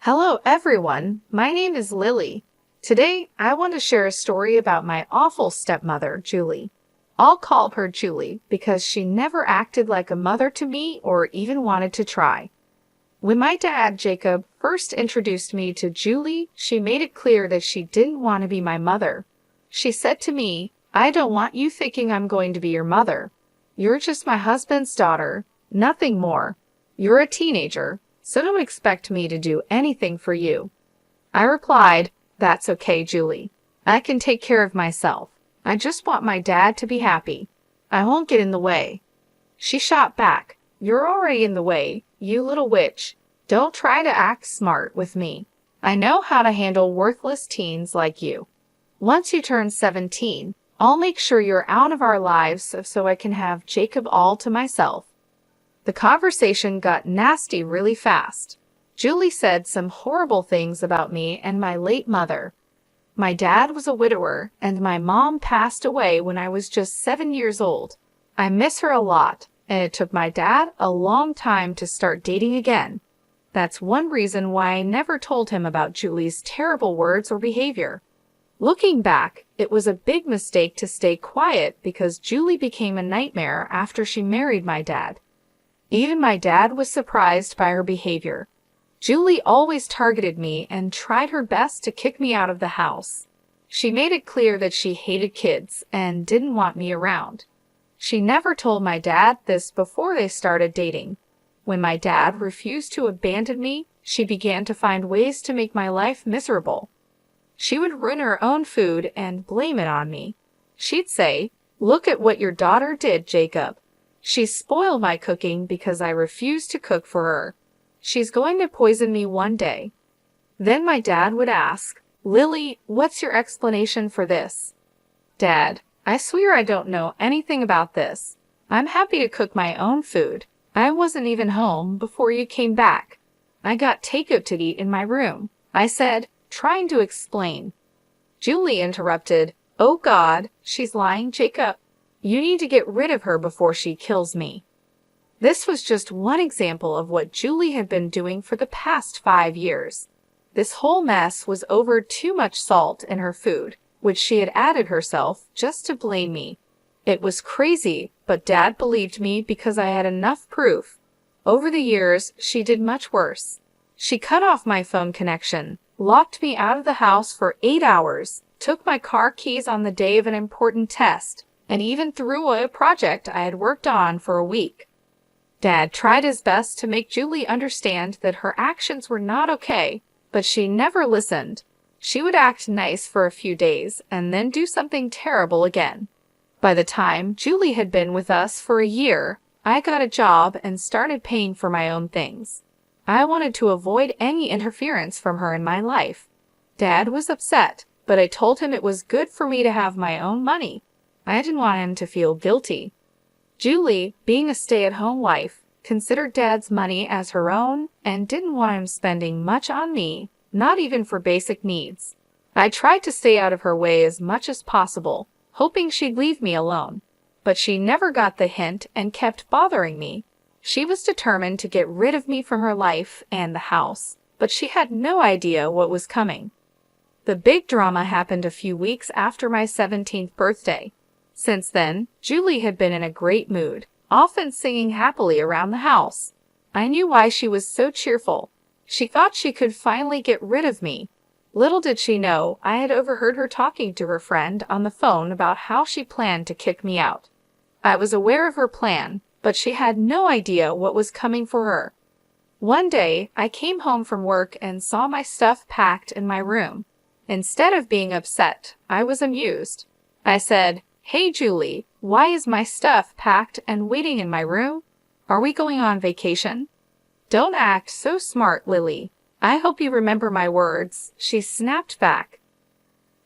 Hello everyone, my name is Lily. Today I want to share a story about my awful stepmother, Julie. I'll call her Julie because she never acted like a mother to me or even wanted to try. When my dad, Jacob, first introduced me to Julie, she made it clear that she didn't want to be my mother. She said to me, "I don't want you thinking I'm going to be your mother. You're just my husband's daughter, nothing more. You're a teenager, so don't expect me to do anything for you." I replied, "That's okay, Julie. I can take care of myself. I just want my dad to be happy. I won't get in the way." She shot back, "You're already in the way, you little witch. Don't try to act smart with me. I know how to handle worthless teens like you. Once you turn 17, I'll make sure you're out of our lives so I can have Jacob all to myself." The conversation got nasty really fast. Julie said some horrible things about me and my late mother. My dad was a widower, and my mom passed away when I was just 7 years old. I miss her a lot, and it took my dad a long time to start dating again. That's one reason why I never told him about Julie's terrible words or behavior. Looking back, it was a big mistake to stay quiet because Julie became a nightmare after she married my dad. Even my dad was surprised by her behavior. Julie always targeted me and tried her best to kick me out of the house. She made it clear that she hated kids and didn't want me around. She never told my dad this before they started dating. When my dad refused to abandon me, she began to find ways to make my life miserable. She would ruin her own food and blame it on me. She'd say, "Look at what your daughter did, Jacob. She spoiled my cooking because I refused to cook for her. She's going to poison me one day." Then my dad would ask, "Lily, what's your explanation for this?" "Dad, I swear I don't know anything about this. I'm happy to cook my own food. I wasn't even home before you came back. I got takeout to eat in my room," I said, trying to explain. Julie interrupted, "Oh God, she's lying, Jacob. You need to get rid of her before she kills me." This was just one example of what Julie had been doing for the past 5 years. This whole mess was over too much salt in her food, which she had added herself just to blame me. It was crazy, but Dad believed me because I had enough proof. Over the years, she did much worse. She cut off my phone connection, locked me out of the house for 8 hours, took my car keys on the day of an important test, and even threw away a project I had worked on for a week. Dad tried his best to make Julie understand that her actions were not okay, but she never listened. She would act nice for a few days and then do something terrible again. By the time Julie had been with us for a year, I got a job and started paying for my own things. I wanted to avoid any interference from her in my life. Dad was upset, but I told him it was good for me to have my own money. I didn't want him to feel guilty. Julie, being a stay-at-home wife, considered Dad's money as her own and didn't want him spending much on me, not even for basic needs. I tried to stay out of her way as much as possible, hoping she'd leave me alone. But she never got the hint and kept bothering me. She was determined to get rid of me from her life and the house, but she had no idea what was coming. The big drama happened a few weeks after my 17th birthday. Since then, Julie had been in a great mood, often singing happily around the house. I knew why she was so cheerful. She thought she could finally get rid of me. Little did she know, I had overheard her talking to her friend on the phone about how she planned to kick me out. I was aware of her plan, but she had no idea what was coming for her. One day, I came home from work and saw my stuff packed in my room. Instead of being upset, I was amused. I said, "Hey Julie, why is my stuff packed and waiting in my room? Are we going on vacation?" "Don't act so smart, Lily. I hope you remember my words," she snapped back.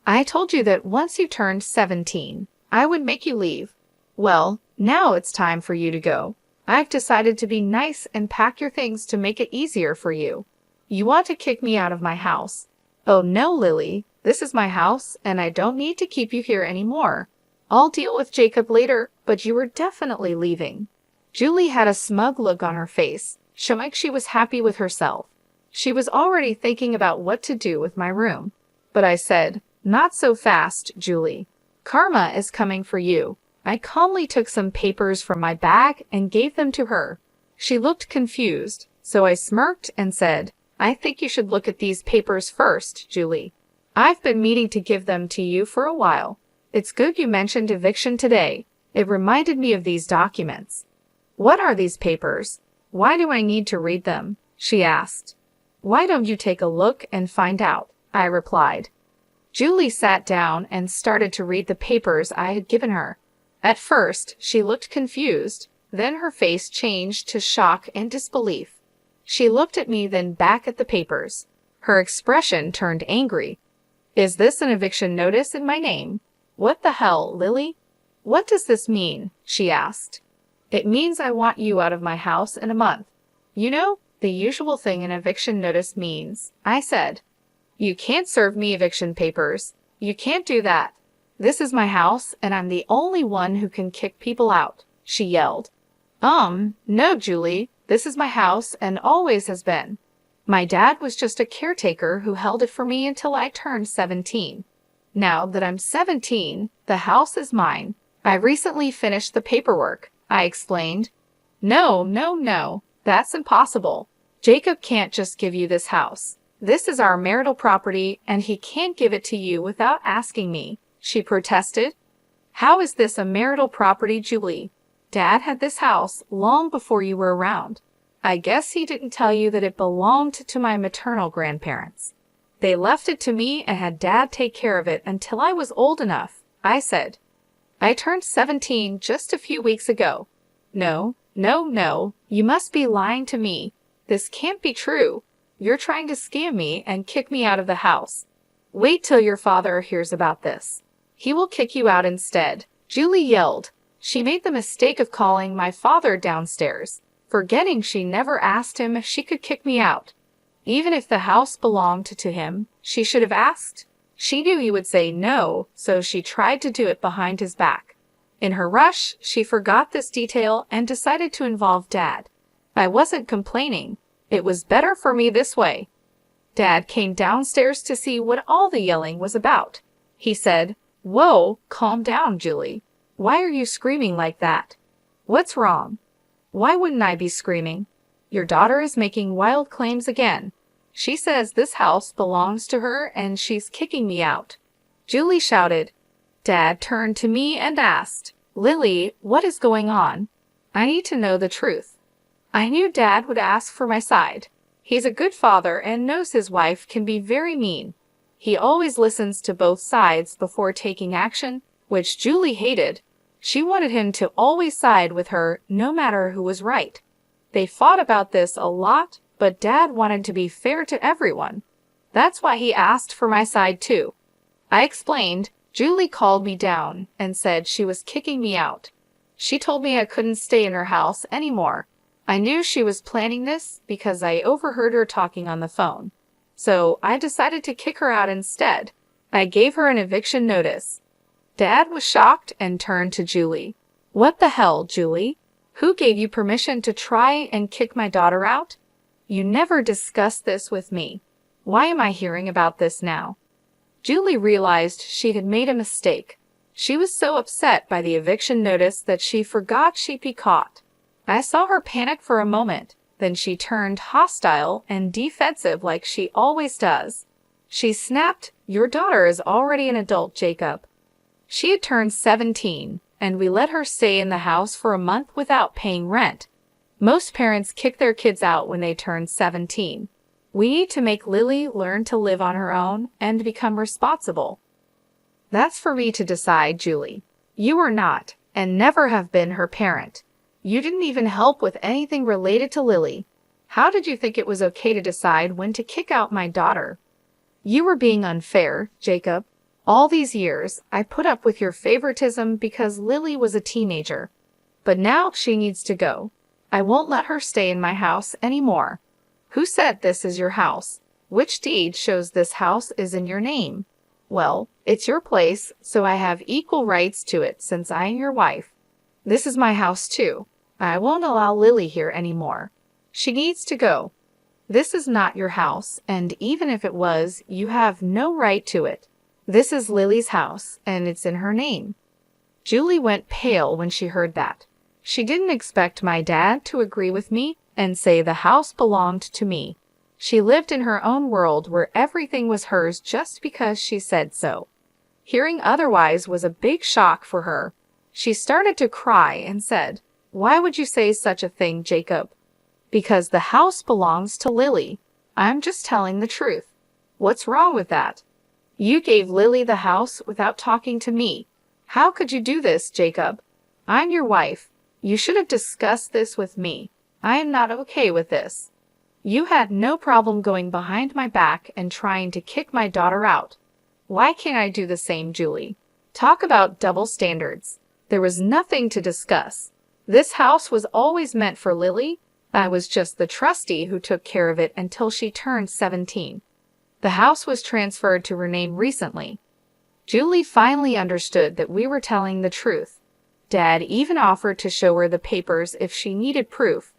"I told you that once you turned 17, I would make you leave. Well, now it's time for you to go. I've decided to be nice and pack your things to make it easier for you. You want to kick me out of my house. Oh no, Lily, this is my house and I don't need to keep you here anymore. I'll deal with Jacob later, but you are definitely leaving." Julie had a smug look on her face, showing she was happy with herself. She was already thinking about what to do with my room. But I said, "Not so fast, Julie. Karma is coming for you." I calmly took some papers from my bag and gave them to her. She looked confused, so I smirked and said, "I think you should look at these papers first, Julie. I've been meaning to give them to you for a while. It's good you mentioned eviction today. It reminded me of these documents." "What are these papers? Why do I need to read them?" she asked. "Why don't you take a look and find out?" I replied. Julie sat down and started to read the papers I had given her. At first, she looked confused, then her face changed to shock and disbelief. She looked at me, then back at the papers. Her expression turned angry. "Is this an eviction notice in my name?" "What the hell, Lily? What does this mean?" she asked. "It means I want you out of my house in a month. You know, the usual thing an eviction notice means," I said. "You can't serve me eviction papers. You can't do that. This is my house, and I'm the only one who can kick people out," she yelled. No, Julie, this is my house and always has been. My dad was just a caretaker who held it for me until I turned 17. Now that I'm 17, the house is mine. I recently finished the paperwork," I explained. No, that's impossible. Jacob can't just give you this house. This is our marital property, and he can't give it to you without asking me," she protested. "How is this a marital property, Julie? Dad had this house long before you were around. I guess he didn't tell you that it belonged to my maternal grandparents. They left it to me and had Dad take care of it until I was old enough," I said. "I turned 17 just a few weeks ago." No, you must be lying to me. This can't be true. You're trying to scam me and kick me out of the house. Wait till your father hears about this. He will kick you out instead," Julie yelled. She made the mistake of calling my father downstairs, forgetting she never asked him if she could kick me out. Even if the house belonged to him, she should have asked. She knew he would say no, so she tried to do it behind his back. In her rush, she forgot this detail and decided to involve Dad. I wasn't complaining. It was better for me this way. Dad came downstairs to see what all the yelling was about. He said, "Whoa, calm down, Julie. Why are you screaming like that? What's wrong?" "Why wouldn't I be screaming? Your daughter is making wild claims again. She says this house belongs to her and she's kicking me out," Julie shouted. Dad turned to me and asked, "Lily, what is going on? I need to know the truth." I knew Dad would ask for my side. He's a good father and knows his wife can be very mean. He always listens to both sides before taking action, which Julie hated. She wanted him to always side with her, no matter who was right. They fought about this a lot, but Dad wanted to be fair to everyone. That's why he asked for my side too. I explained. Julie called me down and said she was kicking me out. She told me I couldn't stay in her house anymore. I knew she was planning this because I overheard her talking on the phone. So I decided to kick her out instead. I gave her an eviction notice. Dad was shocked and turned to Julie. "What the hell, Julie? Who gave you permission to try and kick my daughter out? You never discussed this with me. Why am I hearing about this now?" Julie realized she had made a mistake. She was so upset by the eviction notice that she forgot she'd be caught. I saw her panic for a moment, then she turned hostile and defensive like she always does. She snapped, "Your daughter is already an adult, Jacob." She had turned 17, and we let her stay in the house for a month without paying rent. Most parents kick their kids out when they turn 17. We need to make Lily learn to live on her own and become responsible. That's for me to decide, Julie. You are not, and never have been, her parent. You didn't even help with anything related to Lily. How did you think it was okay to decide when to kick out my daughter? You were being unfair, Jacob. All these years, I put up with your favoritism because Lily was a teenager. But now she needs to go. I won't let her stay in my house anymore. Who said this is your house? Which deed shows this house is in your name? Well, it's your place, so I have equal rights to it since I am your wife. This is my house too. I won't allow Lily here anymore. She needs to go. This is not your house, and even if it was, you have no right to it. This is Lily's house, and it's in her name." Julie went pale when she heard that. She didn't expect my dad to agree with me and say the house belonged to me. She lived in her own world where everything was hers just because she said so. Hearing otherwise was a big shock for her. She started to cry and said, "Why would you say such a thing, Jacob?" "Because the house belongs to Lily. I'm just telling the truth. What's wrong with that? You gave Lily the house without talking to me. How could you do this, Jacob? I'm your wife. You should have discussed this with me. I am not okay with this. You had no problem going behind my back and trying to kick my daughter out. Why can't I do the same, Julie? Talk about double standards. There was nothing to discuss. This house was always meant for Lily. I was just the trustee who took care of it until she turned 17. The house was transferred to her name recently." Julie finally understood that we were telling the truth. Dad even offered to show her the papers if she needed proof.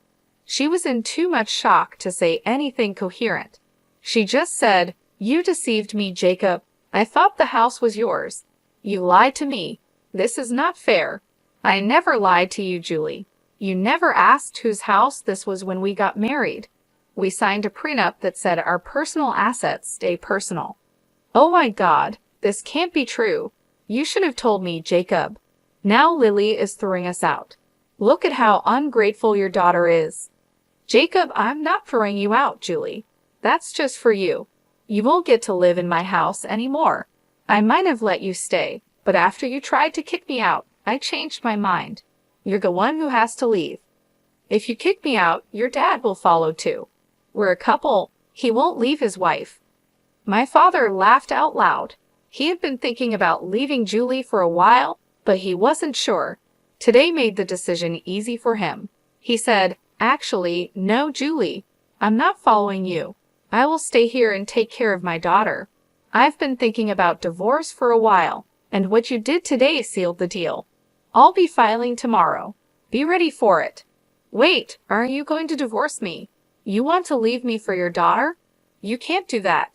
She was in too much shock to say anything coherent. She just said, "You deceived me, Jacob. I thought the house was yours. You lied to me. This is not fair." "I never lied to you, Julie. You never asked whose house this was when we got married. We signed a prenup that said our personal assets stay personal." "Oh my God, this can't be true. You should have told me, Jacob. Now Lily is throwing us out. Look at how ungrateful your daughter is." "Jacob, I'm not throwing you out, Julie. That's just for you. You won't get to live in my house anymore. I might have let you stay, but after you tried to kick me out, I changed my mind. You're the one who has to leave. If you kick me out, your dad will follow too. We're a couple. He won't leave his wife." My father laughed out loud. He had been thinking about leaving Julie for a while, but he wasn't sure. Today made the decision easy for him. He said, "Actually, no, Julie. I'm not following you. I will stay here and take care of my daughter. I've been thinking about divorce for a while, and what you did today sealed the deal. I'll be filing tomorrow. Be ready for it." "Wait, are you going to divorce me? You want to leave me for your daughter? You can't do that."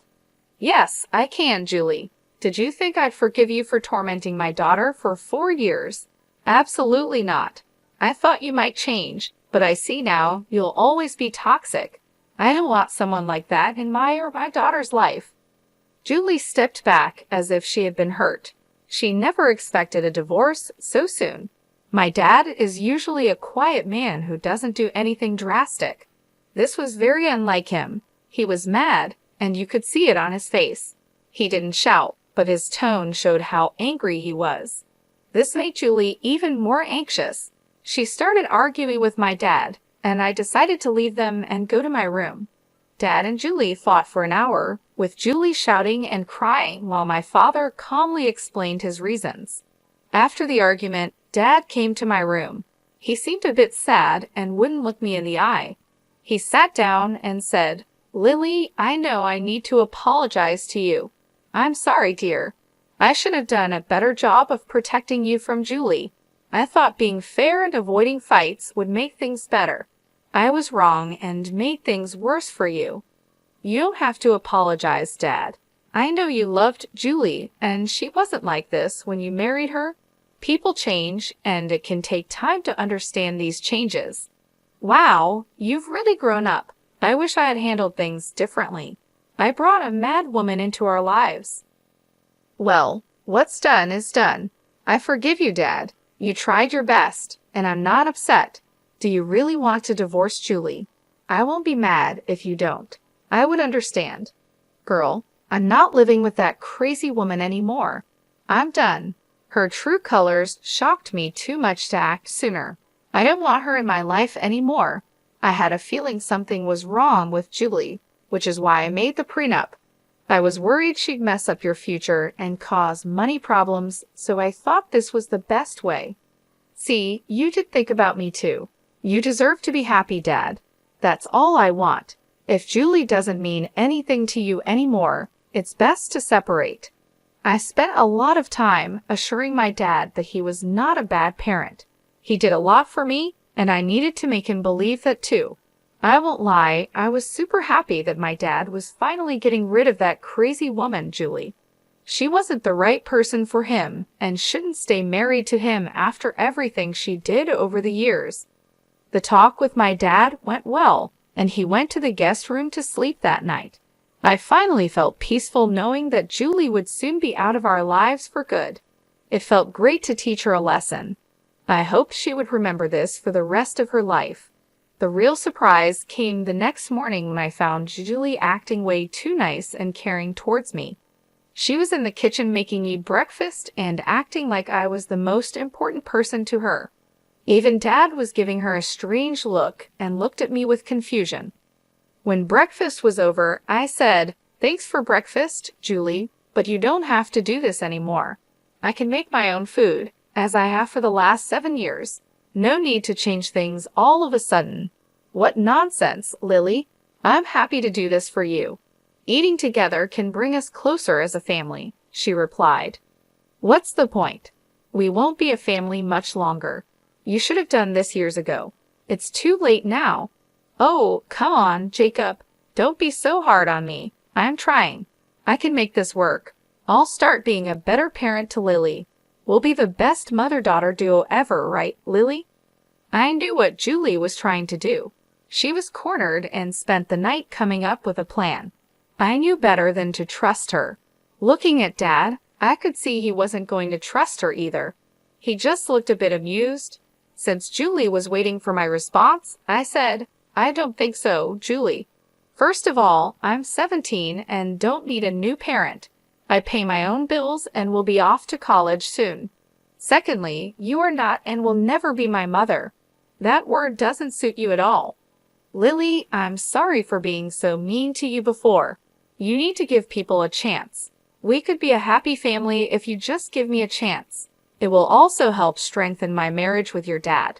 "Yes, I can, Julie. Did you think I'd forgive you for tormenting my daughter for 4 years? Absolutely not. I thought you might change, but I see now you'll always be toxic. I don't want someone like that in my or my daughter's life." Julie stepped back as if she had been hurt. She never expected a divorce so soon. My dad is usually a quiet man who doesn't do anything drastic. This was very unlike him. He was mad, and you could see it on his face. He didn't shout, but his tone showed how angry he was. This made Julie even more anxious. She started arguing with my dad, and I decided to leave them and go to my room. Dad and Julie fought for an hour, with Julie shouting and crying while my father calmly explained his reasons. After the argument, Dad came to my room. He seemed a bit sad and wouldn't look me in the eye. He sat down and said, "Lily, I know I need to apologize to you. I'm sorry, dear. I should have done a better job of protecting you from Julie. I thought being fair and avoiding fights would make things better. I was wrong and made things worse for you." "You don't have to apologize, Dad. I know you loved Julie, and she wasn't like this when you married her. People change, and it can take time to understand these changes." "Wow, you've really grown up. I wish I had handled things differently. I brought a mad woman into our lives." "Well, what's done is done. I forgive you, Dad. You tried your best, and I'm not upset. Do you really want to divorce Julie? I won't be mad if you don't. I would understand. Girl, I'm not living with that crazy woman anymore. I'm done. Her true colors shocked me too much to act sooner. I don't want her in my life anymore. I had a feeling something was wrong with Julie, which is why I made the prenup. I was worried she'd mess up your future and cause money problems, so I thought this was the best way. See, you did think about me too. You deserve to be happy, Dad. That's all I want. If Julie doesn't mean anything to you anymore, it's best to separate." I spent a lot of time assuring my dad that he was not a bad parent. He did a lot for me, and I needed to make him believe that too. I won't lie, I was super happy that my dad was finally getting rid of that crazy woman, Julie. She wasn't the right person for him and shouldn't stay married to him after everything she did over the years. The talk with my dad went well, and he went to the guest room to sleep that night. I finally felt peaceful knowing that Julie would soon be out of our lives for good. It felt great to teach her a lesson. I hoped she would remember this for the rest of her life. The real surprise came the next morning when I found Julie acting way too nice and caring towards me. She was in the kitchen making me breakfast and acting like I was the most important person to her. Even Dad was giving her a strange look and looked at me with confusion. When breakfast was over, I said, "Thanks for breakfast, Julie, but you don't have to do this anymore. I can make my own food, as I have for the last 7 years. No need to change things all of a sudden." "What nonsense, Lily. I'm happy to do this for you. Eating together can bring us closer as a family," she replied. "What's the point? We won't be a family much longer. You should have done this years ago. It's too late now." "Oh, come on, Jacob. Don't be so hard on me. I'm trying. I can make this work. I'll start being a better parent to Lily. We'll be the best mother-daughter duo ever, right, Lily?" I knew what Julie was trying to do. She was cornered and spent the night coming up with a plan. I knew better than to trust her. Looking at Dad, I could see he wasn't going to trust her either. He just looked a bit amused. Since Julie was waiting for my response, I said, "I don't think so, Julie. First of all, I'm 17 and don't need a new parent. I pay my own bills and will be off to college soon. Secondly, you are not and will never be my mother. That word doesn't suit you at all. Lily, I'm sorry for being so mean to you before. You need to give people a chance. We could be a happy family if you just give me a chance. It will also help strengthen my marriage with your dad."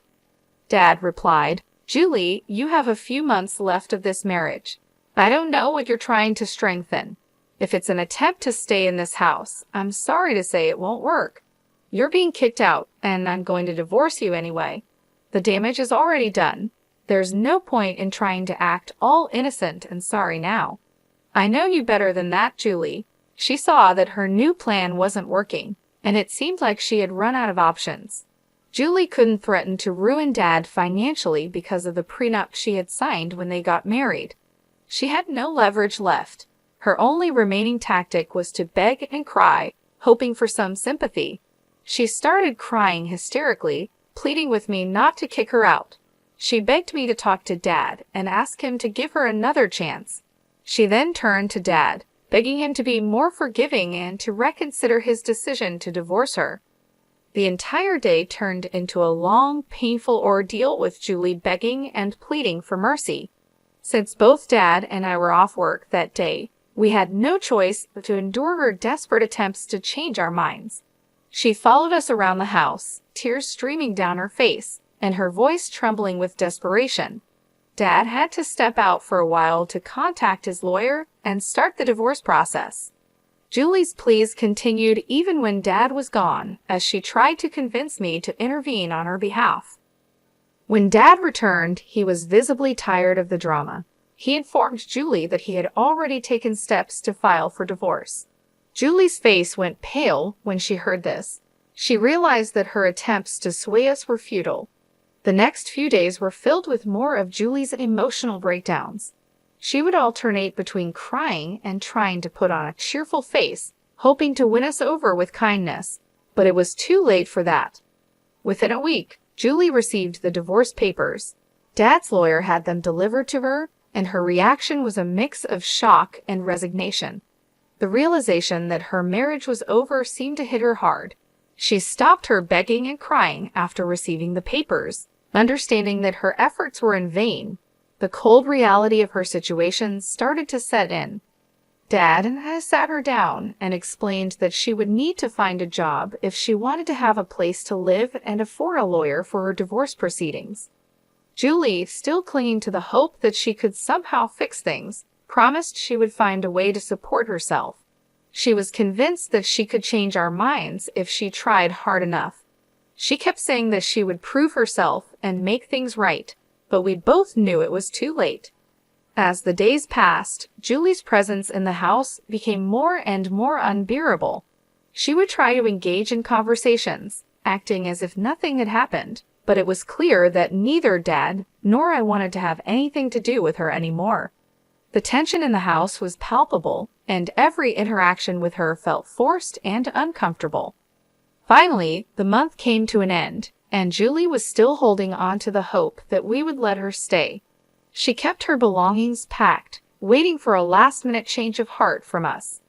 Dad replied, "Julie, you have a few months left of this marriage. I don't know what you're trying to strengthen. If it's an attempt to stay in this house, I'm sorry to say it won't work. You're being kicked out, and I'm going to divorce you anyway. The damage is already done. There's no point in trying to act all innocent and sorry now. I know you better than that, Julie." She saw that her new plan wasn't working, and it seemed like she had run out of options. Julie couldn't threaten to ruin Dad financially because of the prenup she had signed when they got married. She had no leverage left. Her only remaining tactic was to beg and cry, hoping for some sympathy. She started crying hysterically, pleading with me not to kick her out. She begged me to talk to Dad and ask him to give her another chance. She then turned to Dad, begging him to be more forgiving and to reconsider his decision to divorce her. The entire day turned into a long, painful ordeal with Julie begging and pleading for mercy. Since both Dad and I were off work that day, we had no choice but to endure her desperate attempts to change our minds. She followed us around the house, tears streaming down her face, and her voice trembling with desperation. Dad had to step out for a while to contact his lawyer and start the divorce process. Julie's pleas continued even when Dad was gone, as she tried to convince me to intervene on her behalf. When Dad returned, he was visibly tired of the drama. He informed Julie that he had already taken steps to file for divorce. Julie's face went pale when she heard this. She realized that her attempts to sway us were futile. The next few days were filled with more of Julie's emotional breakdowns. She would alternate between crying and trying to put on a cheerful face, hoping to win us over with kindness, but it was too late for that. Within a week, Julie received the divorce papers. Dad's lawyer had them delivered to her, and her reaction was a mix of shock and resignation. The realization that her marriage was over seemed to hit her hard. She stopped her begging and crying after receiving the papers, understanding that her efforts were in vain. The cold reality of her situation started to set in. Dad and I sat her down and explained that she would need to find a job if she wanted to have a place to live and afford a lawyer for her divorce proceedings. Julie, still clinging to the hope that she could somehow fix things, promised she would find a way to support herself. She was convinced that she could change our minds if she tried hard enough. She kept saying that she would prove herself and make things right. but we both knew it was too late. As the days passed, Julie's presence in the house became more and more unbearable. She would try to engage in conversations, acting as if nothing had happened, but it was clear that neither Dad nor I wanted to have anything to do with her anymore. The tension in the house was palpable, and every interaction with her felt forced and uncomfortable. Finally, the month came to an end, and Julie was still holding on to the hope that we would let her stay. She kept her belongings packed, waiting for a last-minute change of heart from us.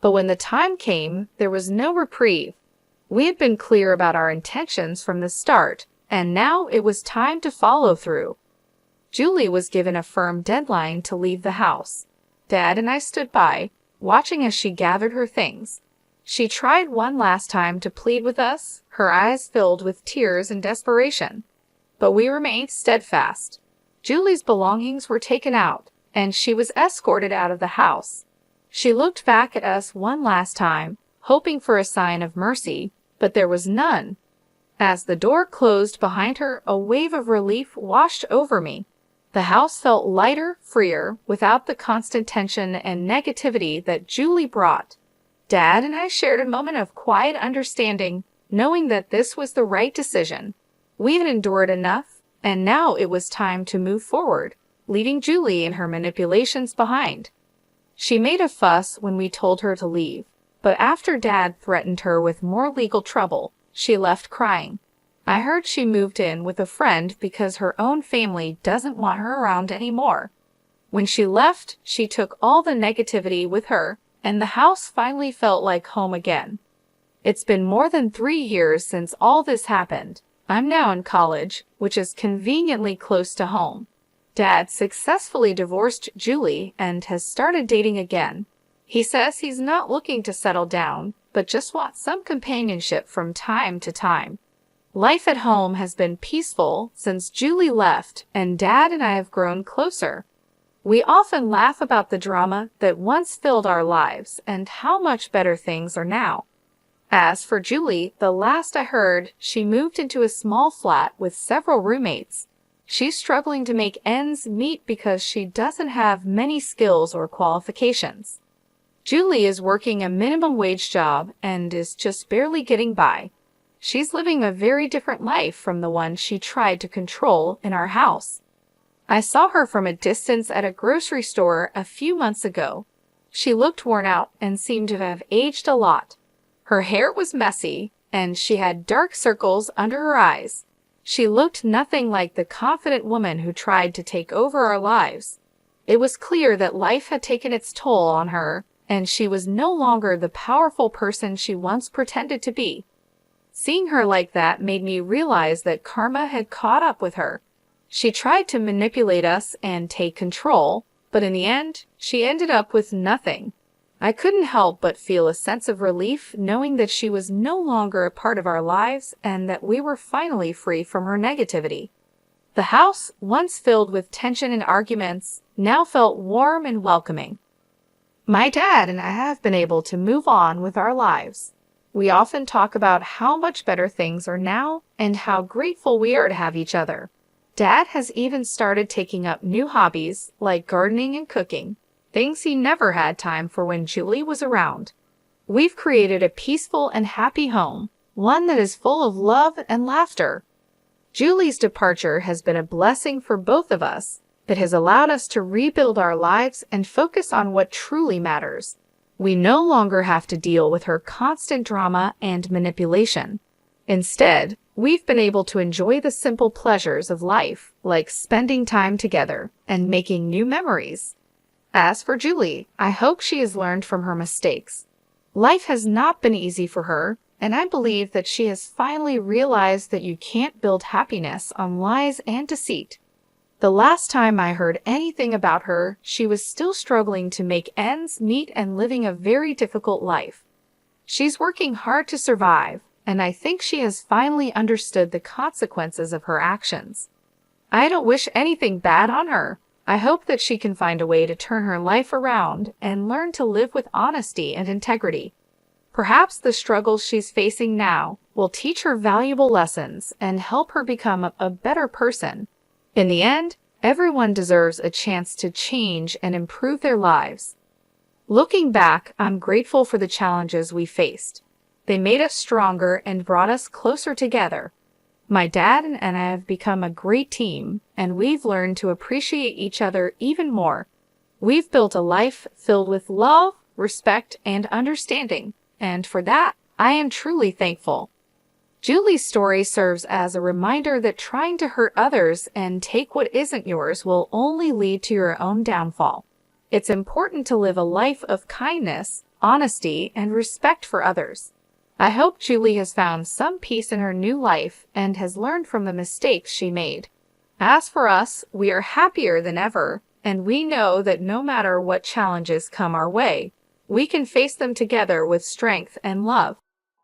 But when the time came, there was no reprieve. We had been clear about our intentions from the start, and now it was time to follow through. Julie was given a firm deadline to leave the house. Dad and I stood by, watching as she gathered her things. She tried one last time to plead with us, her eyes filled with tears and desperation. But we remained steadfast. Julie's belongings were taken out, and she was escorted out of the house. She looked back at us one last time, hoping for a sign of mercy, but there was none. As the door closed behind her, a wave of relief washed over me. The house felt lighter, freer, without the constant tension and negativity that Julie brought. Dad and I shared a moment of quiet understanding, knowing that this was the right decision. We had endured enough, and now it was time to move forward, leaving Julie and her manipulations behind. She made a fuss when we told her to leave, but after Dad threatened her with more legal trouble, she left crying. I heard she moved in with a friend because her own family doesn't want her around anymore. When she left, she took all the negativity with her, and the house finally felt like home again. It's been more than 3 years since all this happened. I'm now in college, which is conveniently close to home. Dad successfully divorced Julie and has started dating again. He says he's not looking to settle down, but just wants some companionship from time to time. Life at home has been peaceful since Julie left, and Dad and I have grown closer. We often laugh about the drama that once filled our lives and how much better things are now. As for Julie, the last I heard, she moved into a small flat with several roommates. She's struggling to make ends meet because she doesn't have many skills or qualifications. Julie is working a minimum wage job and is just barely getting by. She's living a very different life from the one she tried to control in our house. I saw her from a distance at a grocery store a few months ago. She looked worn out and seemed to have aged a lot. Her hair was messy, and she had dark circles under her eyes. She looked nothing like the confident woman who tried to take over our lives. It was clear that life had taken its toll on her, and she was no longer the powerful person she once pretended to be. Seeing her like that made me realize that karma had caught up with her. She tried to manipulate us and take control, but in the end, she ended up with nothing. I couldn't help but feel a sense of relief knowing that she was no longer a part of our lives and that we were finally free from her negativity. The house, once filled with tension and arguments, now felt warm and welcoming. My dad and I have been able to move on with our lives. We often talk about how much better things are now and how grateful we are to have each other. Dad has even started taking up new hobbies like gardening and cooking, things he never had time for when Julie was around. We've created a peaceful and happy home, one that is full of love and laughter. Julie's departure has been a blessing for both of us. It has allowed us to rebuild our lives and focus on what truly matters. We no longer have to deal with her constant drama and manipulation. Instead, we've been able to enjoy the simple pleasures of life, like spending time together and making new memories. As for Julie, I hope she has learned from her mistakes. Life has not been easy for her, and I believe that she has finally realized that you can't build happiness on lies and deceit. The last time I heard anything about her, she was still struggling to make ends meet and living a very difficult life. She's working hard to survive, and I think she has finally understood the consequences of her actions. I don't wish anything bad on her. I hope that she can find a way to turn her life around and learn to live with honesty and integrity. Perhaps the struggles she's facing now will teach her valuable lessons and help her become a better person. In the end, everyone deserves a chance to change and improve their lives. Looking back, I'm grateful for the challenges we faced. They made us stronger and brought us closer together. My dad and I have become a great team, and we've learned to appreciate each other even more. We've built a life filled with love, respect, and understanding, and for that, I am truly thankful. Julie's story serves as a reminder that trying to hurt others and take what isn't yours will only lead to your own downfall. It's important to live a life of kindness, honesty, and respect for others. I hope Julie has found some peace in her new life and has learned from the mistakes she made. As for us, we are happier than ever, and we know that no matter what challenges come our way, we can face them together with strength and love.